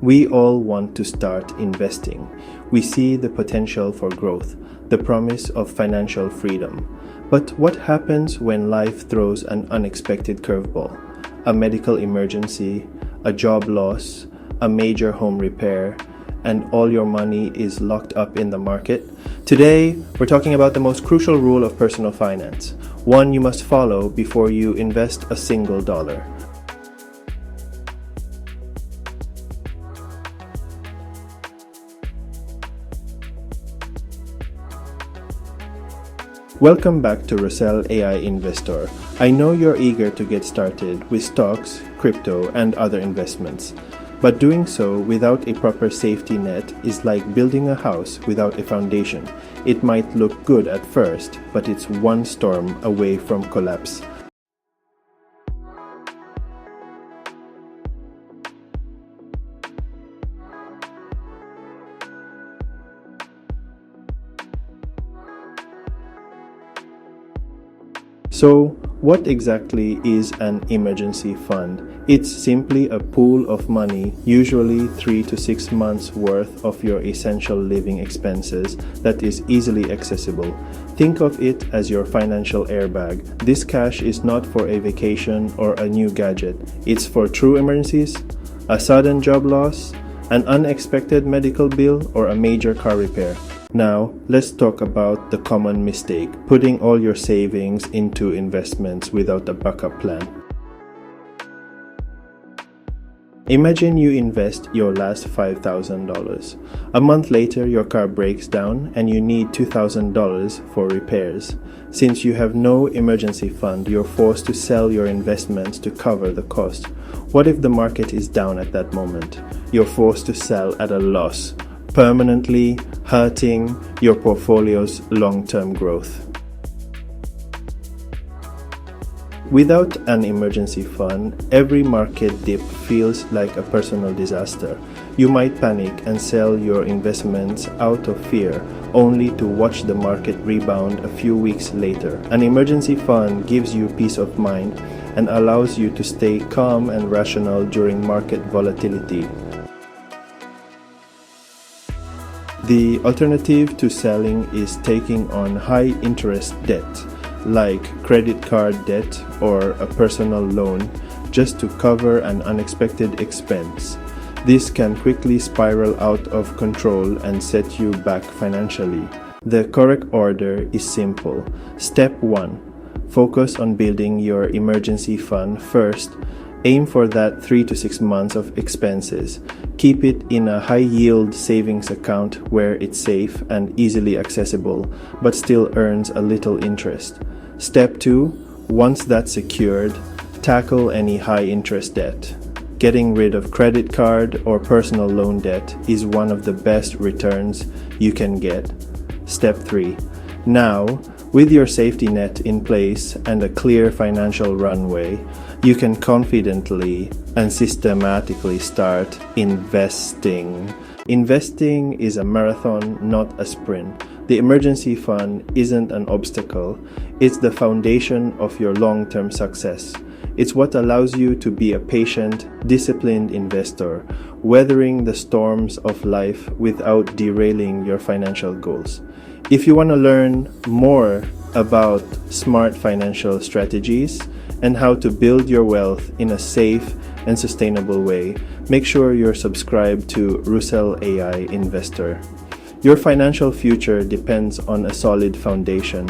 We all want to start investing. We see the potential for growth, the promise of financial freedom. But what happens when life throws an unexpected curveball? A medical emergency, a job loss, a major home repair, and all your money is locked up in the market? Today, we're talking about the most crucial rule of personal finance, one you must follow before you invest a single dollar. Welcome back to Russell AI Investor. I know you're eager to get started with stocks, crypto, and other investments. But doing so without a proper safety net is like building a house without a foundation. It might look good at first, but it's one storm away from collapse. So, what exactly is an emergency fund? It's simply a pool of money, usually 3 to 6 months worth of your essential living expenses that is easily accessible. Think of it as your financial airbag. This cash is not for a vacation or a new gadget. It's for true emergencies, a sudden job loss, an unexpected medical bill, or a major car repair. Now, let's talk about the common mistake, putting all your savings into investments without a backup plan. Imagine you invest your last $5,000. A month later, your car breaks down and you need $2,000 for repairs. Since you have no emergency fund, you're forced to sell your investments to cover the cost. What if the market is down at that moment? You're forced to sell at a loss, permanently hurting your portfolio's long-term growth. Without an emergency fund, every market dip feels like a personal disaster. You might panic and sell your investments out of fear, only to watch the market rebound a few weeks later. An emergency fund gives you peace of mind and allows you to stay calm and rational during market volatility. The alternative to selling is taking on high-interest debt, like credit card debt or a personal loan, just to cover an unexpected expense. This can quickly spiral out of control and set you back financially. The correct order is simple. Step 1. Focus on building your emergency fund first. Aim for that 3 to 6 months of expenses. Keep it in a high-yield savings account where it's safe and easily accessible, but still earns a little interest. Step 2. Once that's secured, tackle any high-interest debt. Getting rid of credit card or personal loan debt is one of the best returns you can get. Step 3. Now, with your safety net in place and a clear financial runway, you can confidently and systematically start investing. Investing is a marathon, not a sprint. The emergency fund isn't an obstacle, it's the foundation of your long-term success. It's what allows you to be a patient, disciplined investor, weathering the storms of life without derailing your financial goals. If you want to learn more about smart financial strategies and how to build your wealth in a safe and sustainable way, make sure you're subscribed to Russell AI Investor. Your financial future depends on a solid foundation.